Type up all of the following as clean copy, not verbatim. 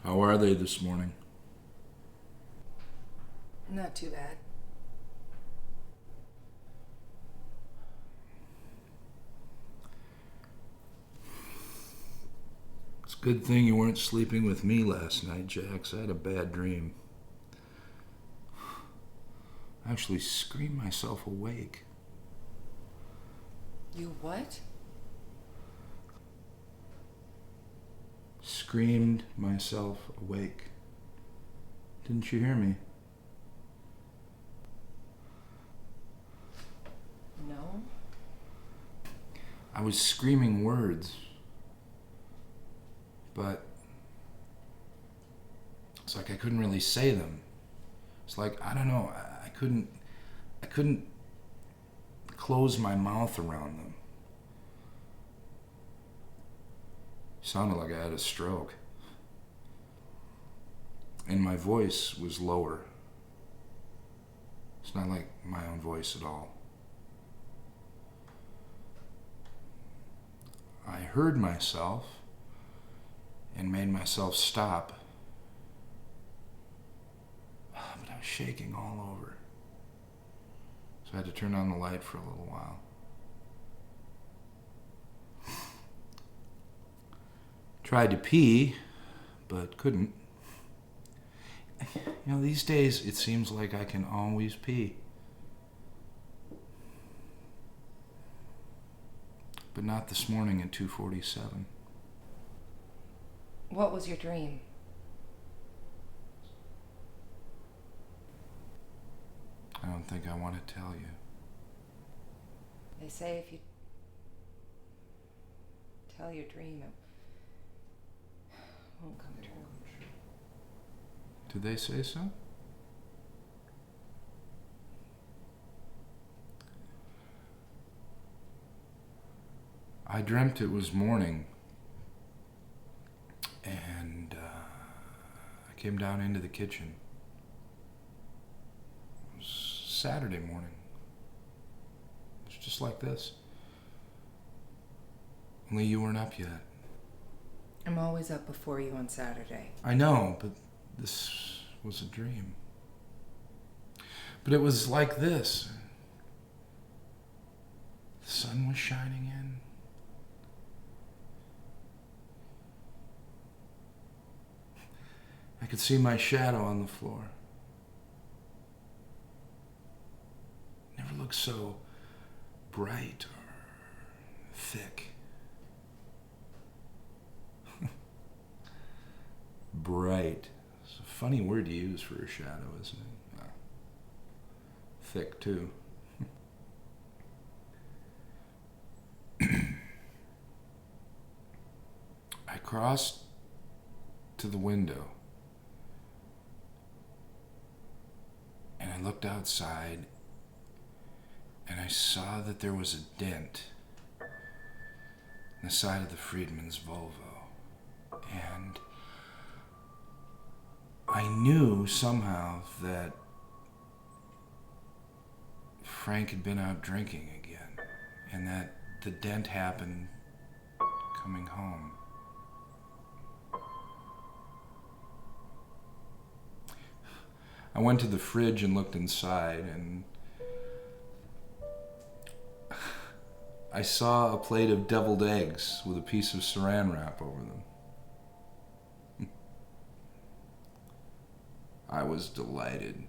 How are they this morning? Not too bad. It's a good thing you weren't sleeping with me last night, Jax. I had a bad dream. I actually screamed myself awake. You what? Screamed myself awake. Didn't you hear me? No. I was screaming words, but it's like I couldn't really say them. It's like, I don't know, I couldn't close my mouth around them. Sounded like I had a stroke. And my voice was lower. It's not like my own voice at all. I heard myself and made myself stop. But I was shaking all over. So I had to turn on the light for a little while. Tried to pee, but couldn't. You know, these days it seems like I can always pee. But not this morning at 2:47. What was your dream? I don't think I want to tell you. They say if you tell your dream, it won't come true. Did they say so? I dreamt it was morning, and I came down into the kitchen. It was Saturday morning. It's just like this. Only you weren't up yet. I'm always up before you on Saturday. I know, but this was a dream. But it was like this. The sun was shining in. I could see my shadow on the floor. Never looked so bright or thick. Bright. It's a funny word to use for a shadow, isn't it? Thick, too. I crossed to the window and I looked outside and I saw that there was a dent in the side of the Friedman's Volvo. And I knew somehow that Frank had been out drinking again, and that the dent happened coming home. I went to the fridge and looked inside, and I saw a plate of deviled eggs with a piece of saran wrap over them. I was delighted.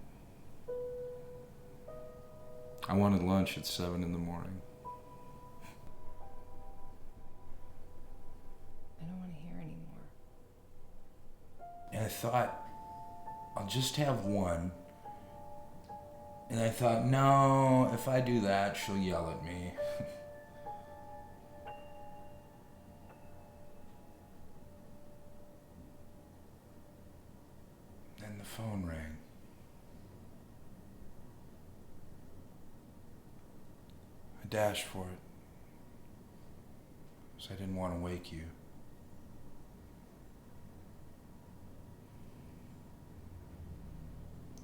I wanted lunch at 7 in the morning. I don't want to hear anymore. And I thought, I'll just have one. And I thought, no, if I do that, she'll yell at me. Then the phone rang. I dashed for it, because I didn't want to wake you.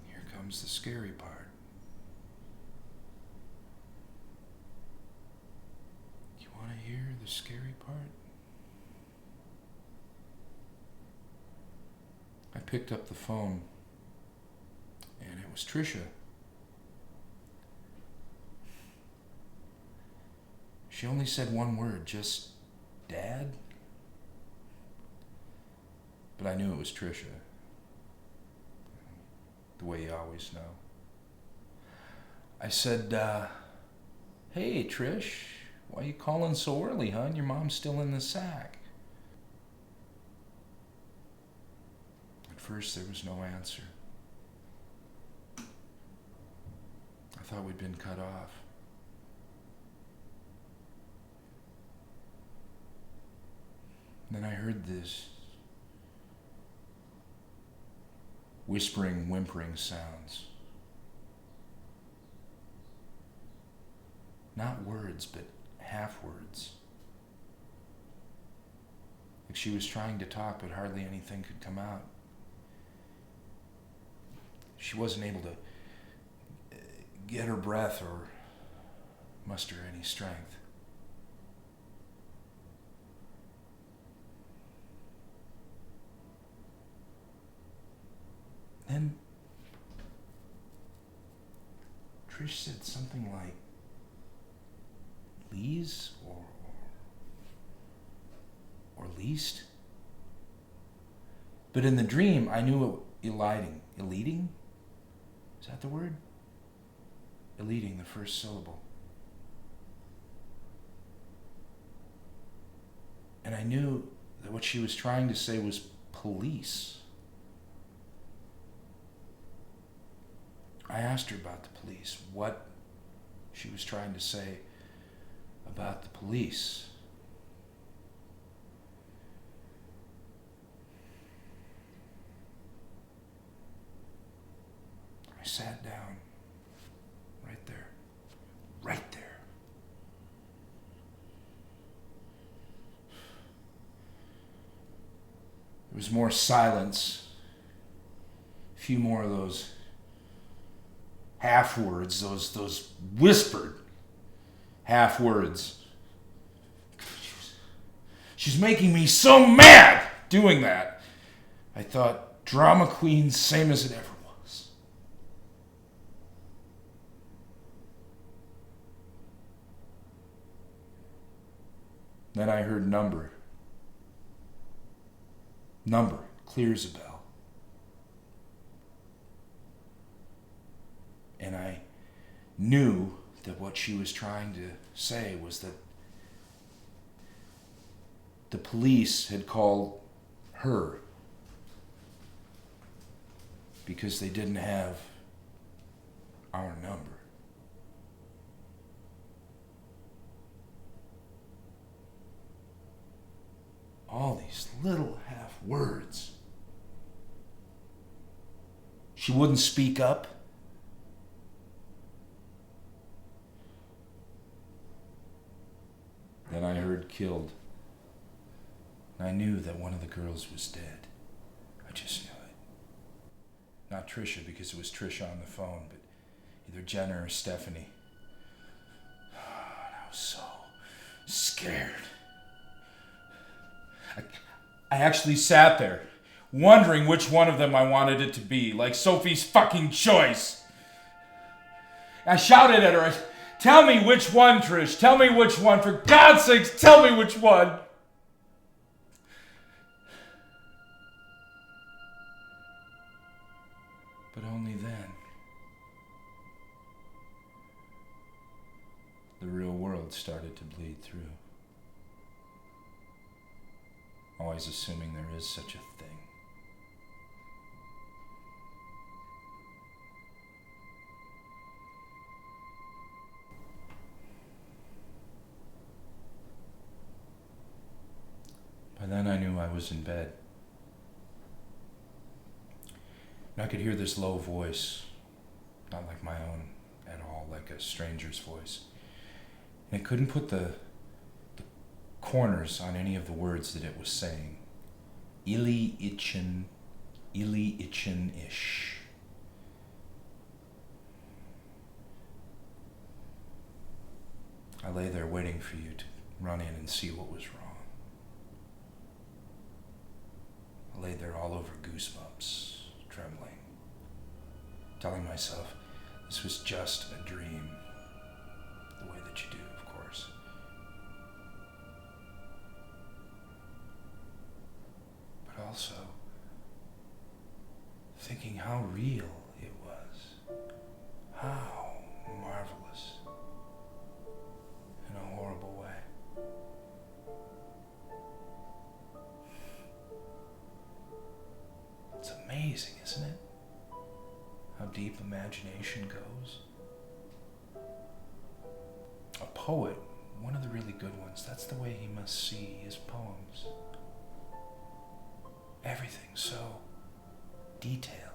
Here comes the scary part. You want to hear the scary part? picked up the phone, and it was Trisha. She only said one word, just Dad? But I knew it was Trisha. The way you always know. I said, hey, Trish, why you calling so early, hon? Your mom's still in the sack. At first, there was no answer. I thought we'd been cut off. Then I heard this whispering, whimpering sounds. Not words, but half words. Like she was trying to talk, but hardly anything could come out. She wasn't able to get her breath or muster any strength. Then Trish said something like, Lee's or least. But in the dream, I knew it eliding. Eliding? Is that the word? Eliding the first syllable. And I knew that what she was trying to say was police. I asked her about the police, what she was trying to say about the police. I sat down right there. Right there. There was more silence. A few more of those half words, those whispered half words. She's making me so mad doing that. I thought, drama queen, same as it ever was. Then I heard number. Number, clear as a bell. And I knew that what she was trying to say was that the police had called her because they didn't have our number. All these little half words. She wouldn't speak up. Then I heard killed. I knew that one of the girls was dead. I just knew it. Not Trisha, because it was Trisha on the phone, but either Jenna or Stephanie. I was so scared. I actually sat there, wondering which one of them I wanted it to be, like Sophie's fucking choice. I shouted at her, tell me which one, Trish. Tell me which one. For God's sakes, tell me which one. But only then. The real world started to bleed through. Always assuming there is such a thing. By then I knew I was in bed. And I could hear this low voice, not like my own at all, like a stranger's voice. And it couldn't put the corners on any of the words that it was saying. Ili itchin ish. I lay there waiting for you to run in and see what was wrong. I laid there all over goosebumps, trembling, telling myself this was just a dream, the way that you do, of course. But also thinking how real it was, how marvelous in a horrible way. It's amazing, isn't it? How deep imagination goes. A poet, one of the really good ones, that's the way he must see his poems. Everything so detailed.